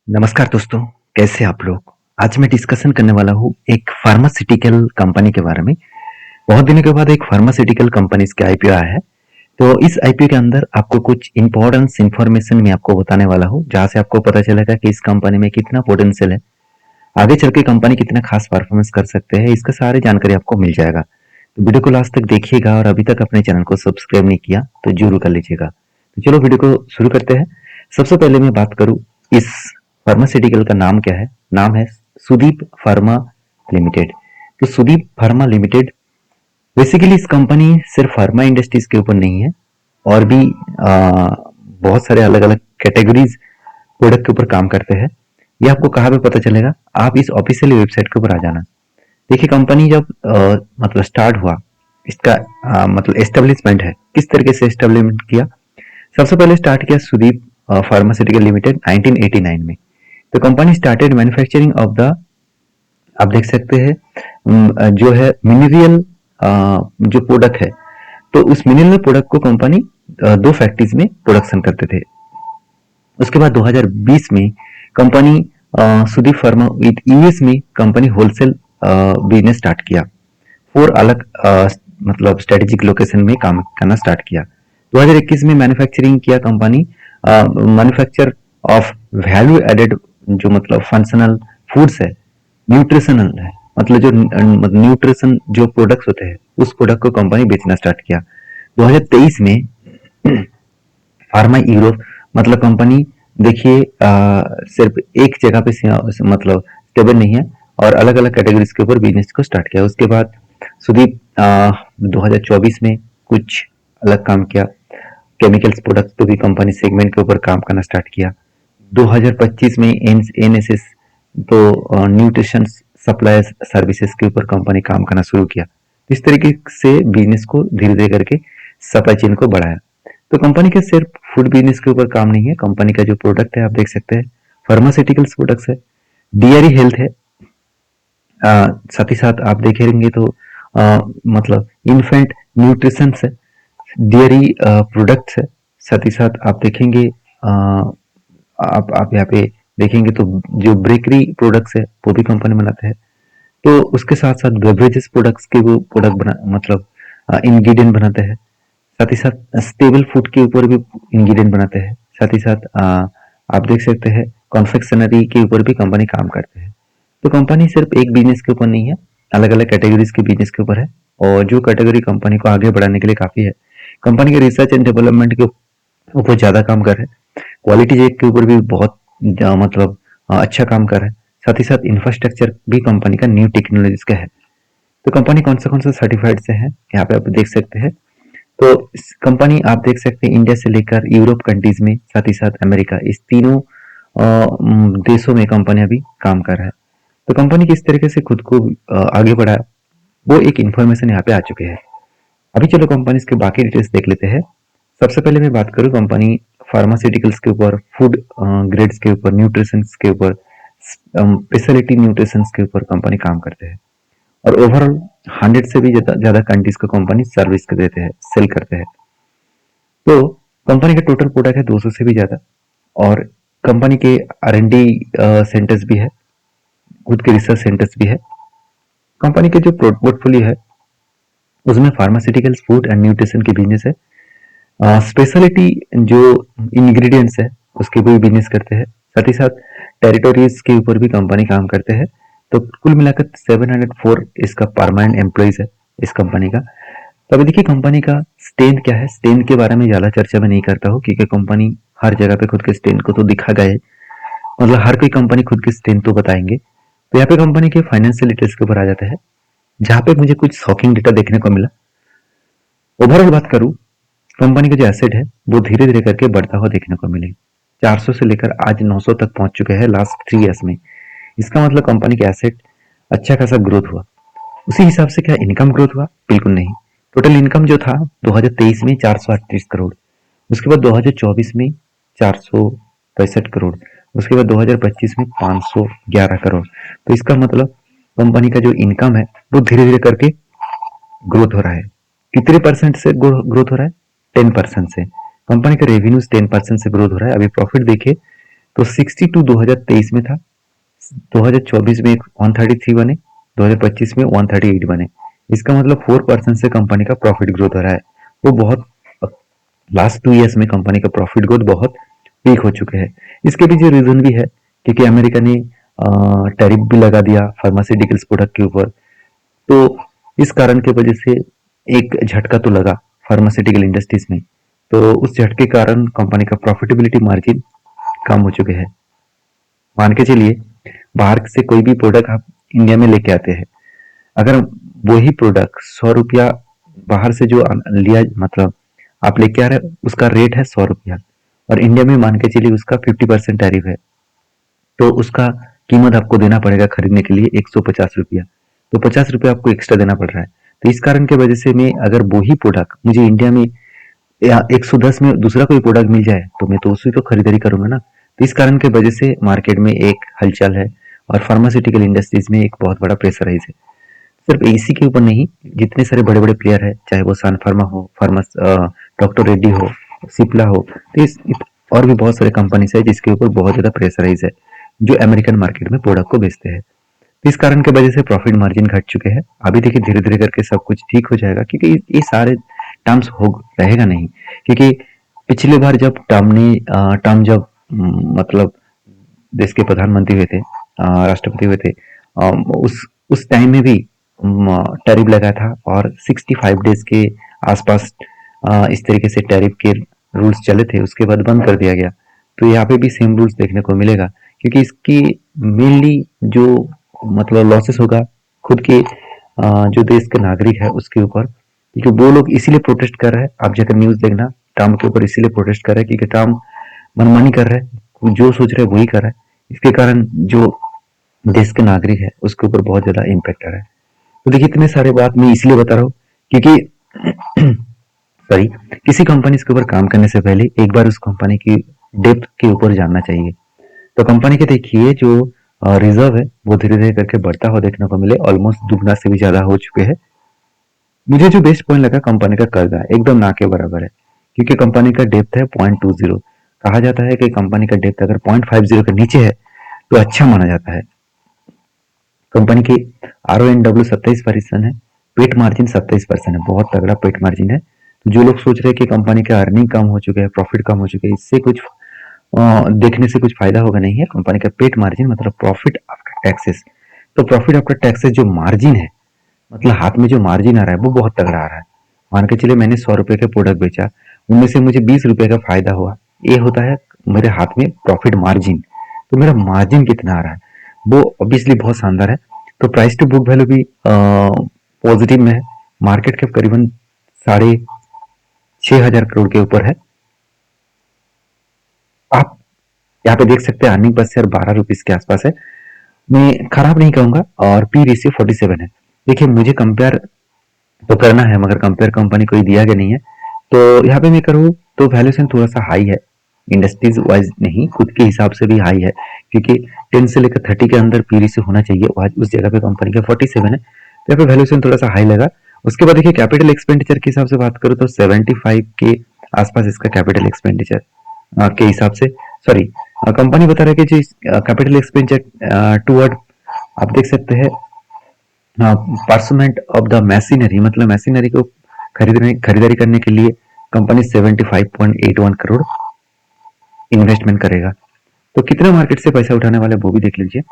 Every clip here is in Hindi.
नमस्कार दोस्तों, कैसे आप लोग? आज मैं डिस्कशन करने वाला हूँ एक फार्मास्यूटिकल कंपनी के बारे में। बहुत दिनों के बाद एक फार्मास्यूटिकल कंपनी इसके आईपीओ आया है। तो इस आईपीओ के अंदर आपको कुछ इम्पोर्टेंस इन्फॉर्मेशन मैं आपको बताने वाला हूँ, जहाँ से आपको पता चलेगा कि इस कंपनी में कितना पोटेंशियल है। आगे चल के कंपनी कितना खास परफॉर्मेंस कर सकते हैं, इसका सारी जानकारी आपको मिल जाएगा। तो वीडियो को लास्ट तक देखिएगा और अभी तक अपने चैनल को सब्सक्राइब नहीं किया तो जरूर कर लीजिएगा। तो चलो वीडियो को शुरू करते हैं। सबसे पहले मैं बात करूँ इस फार्मास्यूटिकल का नाम क्या है। नाम है सुदीप फार्मा लिमिटेड। तो सुदीप फार्मा लिमिटेड बेसिकली इस कंपनी सिर्फ फार्मा इंडस्ट्रीज के ऊपर नहीं है, और भी बहुत सारे अलग अलग कैटेगरीज प्रोडक्ट के ऊपर काम करते हैं। ये आपको कहाँ पे पता चलेगा, आप इस ऑफिशियल वेबसाइट के ऊपर आ जाना। देखिए कंपनी जब मतलब स्टार्ट हुआ, इसका मतलब एस्टेब्लिशमेंट है, किस तरीके से एस्टेब्लिशमेंट किया। सबसे पहले स्टार्ट किया सुदीप फार्मास्यूटिकल लिमिटेड 1989 में। तो company started manufacturing of the, आप देख सकते हैं जो है मिनरल जो प्रोडक्ट है। तो उस मिनरल प्रोडक्ट को कंपनी दो फैक्ट्रीज में प्रोडक्शन करते थे। उसके बाद 2020 में company Sudeep pharma with US में कंपनी होलसेल बिजनेस स्टार्ट किया। फोर अलग मतलब स्ट्रेटेजिक लोकेशन में काम करना स्टार्ट किया। 2021 में मैन्युफैक्चरिंग किया company, manufacture of value added जो मतलब फंक्शनल फूड्स है, न्यूट्रिशनल है, मतलब जो न्यूट्रिशन जो प्रोडक्ट्स होते हैं उस प्रोडक्ट को कंपनी बेचना स्टार्ट किया। 2023 में फार्मा यूरोप मतलब कंपनी, देखिए सिर्फ एक जगह पे मतलब स्टेबल नहीं है, और अलग अलग कैटेगरीज के ऊपर बिजनेस को स्टार्ट किया। उसके बाद सुदीप 2024 में कुछ अलग काम किया, केमिकल्स प्रोडक्ट्स पे भी कंपनी सेगमेंट के ऊपर काम करना स्टार्ट किया। 2025 में एनएसएस तो न्यूट्रिशन सप्लाई सर्विसेज के ऊपर कंपनी काम करना शुरू किया। इस तरीके से बिजनेस को धीरे धीरे करके सप्लाई चेन को बढ़ाया। तो कंपनी के सिर्फ फूड बिजनेस के ऊपर काम नहीं है, कंपनी का जो प्रोडक्ट है आप देख सकते हैं फार्मास्यूटिकल्स प्रोडक्ट्स है, डीआरई हेल्थ है, साथ ही साथ आप देखेंगे तो मतलब इन्फेंट न्यूट्रिशन है, डेयरी प्रोडक्ट्स है। साथ ही साथ आप देखेंगे आप यहाँ पे देखेंगे तो जो बेकरी प्रोडक्ट्स है वो भी कंपनी बनाते हैं। तो उसके साथ साथ बेवरेजेस प्रोडक्ट्स के वो प्रोडक्ट बना मतलब इंग्रेडिएंट बनाते हैं। साथ ही साथ स्टेबल फूड के ऊपर भी इंग्रेडिएंट बनाते हैं। साथ ही साथ आप देख सकते हैं कॉन्फेक्शनरी के ऊपर भी कंपनी काम करते हैं। तो कंपनी सिर्फ एक बिजनेस के ऊपर नहीं है, अलग अलग कैटेगरीज के बिजनेस के ऊपर है, और जो कैटेगरी कंपनी को आगे बढ़ाने के लिए काफी है। कंपनी के रिसर्च एंड डेवलपमेंट के ऊपर ज्यादा काम कर रहे हैं, क्वालिटी चेक के ऊपर भी बहुत मतलब अच्छा काम कर रहे हैं। साथ ही साथ इंफ्रास्ट्रक्चर भी कंपनी का न्यू टेक्नोलॉजीज का है। तो कंपनी कौन सा सर्टिफाइड से है यहाँ पे आप देख सकते हैं। तो इस कंपनी आप देख सकते हैं इंडिया से लेकर यूरोप कंट्रीज में, साथ ही साथ अमेरिका, इस तीनों देशों में कंपनी अभी काम कर रहा है। तो कंपनी किस तरीके से खुद को आगे बढ़ाया, वो एक इन्फॉर्मेशन यहाँ पे आ चुके हैं। अभी चलो कंपनी के बाकी डिटेल्स देख लेते हैं। सबसे पहले मैं बात करूँ कंपनी फार्मास्यूटिकल्स के ऊपर, फूड ग्रेड्स के ऊपर, न्यूट्रिशन के ऊपर, स्पेशलिटी न्यूट्रिशन के ऊपर कंपनी काम करते हैं, और ओवरऑल 100 से भी ज्यादा कंट्रीज को कंपनी सर्विस देते हैं, सेल करते हैं। तो कंपनी का टोटल प्रोडक्ट है 200 से भी ज्यादा, और कंपनी के R&D सेंटर्स भी है, खुद के रिसर्च सेंटर्स भी है। कंपनी के जो पोर्टफोलियो है उसमें फार्मास्यूटिकल्स, फूड एंड न्यूट्रिशन की बिजनेस है। स्पेशलिटी जो इंग्रेडिएंट्स है उसके भी बिजनेस करते हैं। साथ ही साथ टेरिटोरीज के ऊपर भी कंपनी काम करते हैं। तो कुल मिलाकर 704 इसका परमानेंट एम्प्लॉइज है इस कंपनी का। तो अभी देखिए कंपनी का स्ट्रेंथ क्या है। स्ट्रेंथ के बारे में ज्यादा चर्चा मैं नहीं करता हूँ, क्योंकि कंपनी हर जगह पे खुद के स्ट्रेंथ को तो दिखा गया है, मतलब हर कोई कंपनी खुद की स्ट्रेंथ तो बताएंगे। तो यहाँ पे कंपनी के फाइनेंशियल डिटेल्स के ऊपर आ जाता है, जहाँ पे मुझे कुछ शॉकिंग डेटा देखने को मिला। ओवरऑल बात करूं, कंपनी का जो एसेट है वो धीरे धीरे करके बढ़ता हुआ देखने को मिले। 400 से लेकर आज 900 तक पहुंच चुके हैं लास्ट 3 इयर्स में। इसका मतलब कंपनी के एसेट अच्छा खासा ग्रोथ हुआ। उसी हिसाब से क्या इनकम ग्रोथ हुआ? बिल्कुल नहीं। टोटल इनकम जो था 2023 में 438 करोड़, उसके बाद 2024 में 465 करोड़, उसके बाद 2025 में 511 करोड़। तो इसका मतलब कंपनी का जो इनकम है वो धीरे धीरे करके ग्रोथ हो रहा है। कितने परसेंट से ग्रोथ हो रहा है? 10% से। कंपनी का रेवेन्यूज 10% से ग्रोथ हो रहा है। अभी प्रॉफिट देखिए तो 62 2023 में था, 2024 में 133 बने, 2025 में 138 बने। इसका मतलब 4% से कंपनी का प्रॉफिट ग्रोथ हो रहा है। वो बहुत लास्ट 2 ईयर्स में कंपनी का प्रॉफिट ग्रोथ बहुत पीक हो चुके हैं। इसके पीछे रीजन भी है क्योंकि अमेरिका ने टैरिफ भी लगा दिया फार्मास्यूटिकल्स प्रोडक्ट के ऊपर। तो इस कारण की वजह से एक झटका तो लगा फार्मास्यूटिकल इंडस्ट्रीज में। तो उस झटके के कारण कंपनी का प्रॉफिटेबिलिटी मार्जिन कम हो चुके हैं। मान के चलिए बाहर से कोई भी प्रोडक्ट आप इंडिया में लेके आते हैं, अगर वही प्रोडक्ट 100 रुपया बाहर से जो लिया, मतलब आप लेके आ रहे हैं उसका रेट है 100 रुपया, और इंडिया में मान के चलिए उसका 50% टैरिफ है, तो उसका कीमत आपको देना पड़ेगा खरीदने के लिए 150 रुपया। तो 50 रुपया आपको एक्स्ट्रा देना पड़ रहा है। तो इस कारण की वजह से मैं अगर वही प्रोडक्ट मुझे इंडिया में या 110 में दूसरा कोई प्रोडक्ट मिल जाए तो मैं तो उसी को खरीदारी करूंगा ना। तो इस कारण की वजह से मार्केट में एक हलचल है और फार्मास्यूटिकल इंडस्ट्रीज में एक बहुत बड़ा प्रेशराइज है। सिर्फ इसी के ऊपर नहीं, जितने सारे बड़े बड़े प्लेयर है, चाहे वो सन फार्मा हो, डॉक्टर रेड्डी हो, सिप्ला हो, तो और भी बहुत सारे कंपनीज है जिसके ऊपर बहुत ज्यादा प्रेशराइज है, जो अमेरिकन मार्केट में प्रोडक्ट को बेचते हैं। तो इस कारण की वजह से प्रॉफिट मार्जिन घट चुके हैं। अभी देखिए धीरे धीरे करके सब कुछ ठीक हो जाएगा क्योंकि ये सारे टर्म्स हो रहेगा नहीं, क्योंकि पिछली बार जब टर्म जब मतलब देश के प्रधानमंत्री हुए थे, राष्ट्रपति हुए थे, उस टाइम में भी टैरिफ लगा था और 65 डेज के आसपास इस तरीके से टैरिफ के रूल्स चले थे, उसके बाद बंद कर दिया गया। तो यहाँ पे भी सेम रूल्स देखने को मिलेगा क्योंकि इसकी मेनली जो मतलब लॉसेस होगा खुद के जो देश के नागरिक है उसके ऊपर, क्योंकि वो लोग इसीलिए प्रोटेस्ट कर रहे हैं। आप जाकर न्यूज देखना, ट्रम्प के ऊपर इसीलिए प्रोटेस्ट कर रहे हैं क्योंकि ट्रम्प मनमानी कर रहे हैं, जो सोच रहे हैं वही कर रहा है। इसके कारण जो देश के नागरिक है उसके ऊपर बहुत ज्यादा इम्पैक्ट आ रहा है। तो देखिए इतने सारे बात मैं इसलिए बता रहा हूँ क्योंकि सॉरी, किसी कंपनी के ऊपर काम करने से पहले एक बार उस कंपनी की डेप्थ के ऊपर जानना चाहिए। तो कंपनी के देखिए जो रिजर्व है वो धीरे धीरे करके बढ़ता हुआ देखने को मिले, ऑलमोस्ट दुगना से भी ज्यादा हो चुके हैं। मुझे जो बेस्ट पॉइंट लगा कंपनी का कर्जा एकदम ना के बराबर है क्योंकि कंपनी का डेप्थ है 0.20। कहा जाता है कि कंपनी का डेप्थ अगर 0.50 के नीचे है तो अच्छा माना जाता है। कंपनी की RONW 27% है, पेट मार्जिन 27% है, बहुत तगड़ा पेट मार्जिन है। तो जो लोग सोच रहे हैं कि कंपनी का अर्निंग कम हो चुके हैं, प्रॉफिट कम हो चुके हैं, इससे कुछ देखने से कुछ फायदा होगा नहीं है। कंपनी का पेट मार्जिन मतलब प्रॉफिट आफ्टर टैक्सेस, तो प्रॉफिट आफ्टर टैक्सेस जो मार्जिन है, मतलब हाथ में जो मार्जिन आ रहा है वो बहुत तगड़ा आ रहा है। मान के चलिए मैंने 100 रुपए का प्रोडक्ट बेचा, उनमें से मुझे 20 रुपए का फायदा हुआ, ये होता है मेरे हाथ में प्रॉफिट मार्जिन। तो मेरा मार्जिन कितना आ रहा है वो ऑब्वियसली बहुत शानदार है। तो प्राइस टू बुक वैल्यू भी पॉजिटिव में है। मार्केट कैप करीबन 6,500 करोड़ के ऊपर है। आप यहाँ पे देख सकते हैं अर्निंग पर शेयर 12 रुपीज के आसपास है। मैं खराब नहीं कहूंगा, और पी रेशियो 47 है। देखिए मुझे कंपेयर तो करना है मगर कंपेयर कंपनी कोई दिया गया नहीं है, तो यहाँ पे मैं करूँ तो वैल्यूएशन थोड़ा सा हाई है, इंडस्ट्रीज वाइज नहीं खुद के हिसाब से भी हाई है क्योंकि 10 से लेकर 30 के अंदर पी रेशियो होना चाहिए, आज उस जगह पे कंपनी का 47 है, तो यहाँ पे वैल्यूएशन थोड़ा सा हाई लगा। उसके बाद देखिए कैपिटल एक्सपेंडिचर के हिसाब से बात करूँ तो 75 के आसपास इसका कैपिटल एक्सपेंडिचर के हिसाब से, सॉरी कंपनी बता रहा है कि जो कैपिटल एक्सपेंडिचर टूवर्ड आप देख सकते हैं परसेंट ऑफ द मशीनरी, मतलब मशीनरी को खरीदारी करने के लिए कंपनी 75.81 करोड़ इन्वेस्टमेंट करेगा। तो कितना मार्केट से पैसा उठाने वाले वो भी देख लीजिए,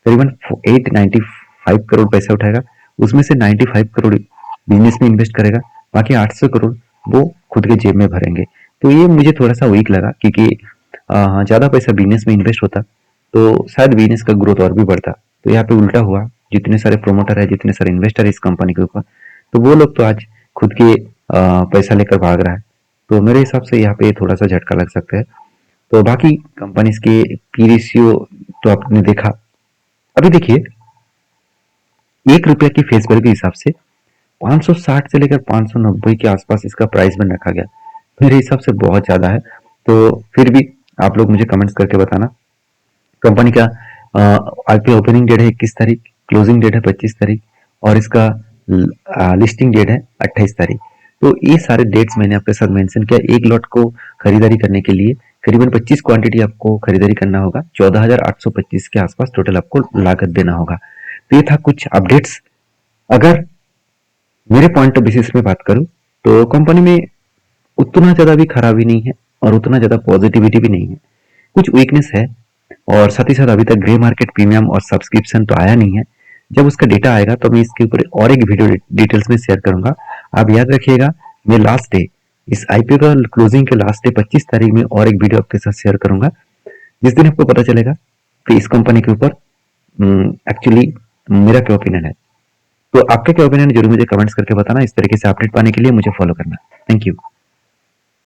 करीबन 895 करोड़ पैसा उठाएगा, उसमें से 95 करोड़ बिजनेस में इन्वेस्ट करेगा, बाकी 800 करोड़ वो खुद के जेब में भरेंगे। तो ये मुझे थोड़ा सा वीक लगा क्योंकि ज्यादा पैसा बिजनेस में इन्वेस्ट होता तो शायद बिजनेस का ग्रोथ और भी बढ़ता। तो यहाँ पे उल्टा हुआ, जितने सारे प्रोमोटर है, जितने सारे इन्वेस्टर है इस कंपनी के ऊपर, तो वो लोग तो आज खुद के पैसा लेकर भाग रहा है। तो मेरे हिसाब से यहाँ पे थोड़ा सा झटका लग सकता है। तो बाकी कंपनीज के पी रेशियो तो आपने देखा। अभी देखिए 1 रुपया की फेस वैल्यू के हिसाब से 560 से लेकर 590 के आसपास इसका प्राइस बन रखा गया, मेरे हिसाब से बहुत ज्यादा है। तो फिर भी आप लोग मुझे कमेंट्स करके बताना। कंपनी का आईपीओ ओपनिंग डेट है 21 तारीख, क्लोजिंग डेट है 25 तारीख, और इसका लिस्टिंग डेट है 28 तारीख। तो ये सारे डेट्स मैंने आपके साथ मेंशन किया एक लॉट को खरीदारी करने के लिए करीबन 25 क्वांटिटी आपको खरीदारी करना होगा। 14,825 के आसपास टोटल आपको लागत देना होगा। तो ये था कुछ अपडेट्स। अगर मेरे पॉइंट ऑफ बेसिस में बात करूं तो कंपनी में उतना ज़्यादा भी खराबी नहीं है और उतना ज़्यादा पॉजिटिविटी भी नहीं है। कुछ वीकनेस है और साथ ही साथ अभी तक ग्रे मार्केट प्रीमियम और सब्सक्रिप्शन तो आया नहीं है। जब उसका डेटा आएगा तो मैं इसके ऊपर और एक वीडियो डिटेल्स में शेयर करूंगा। आप याद रखिएगा, मैं लास्ट डे इस आईपीओ का क्लोजिंग के लास्ट डे 25 तारीख में और एक वीडियो आपके साथ शेयर करूंगा, जिस दिन आपको पता चलेगा कि इस कंपनी के ऊपर एक्चुअली मेरा क्या ओपिनियन है। तो आपका क्या ओपिनियन है जरूर मुझे कमेंट्स करके बताना। इस तरीके से अपडेट पाने के लिए मुझे फॉलो करना। Thank you.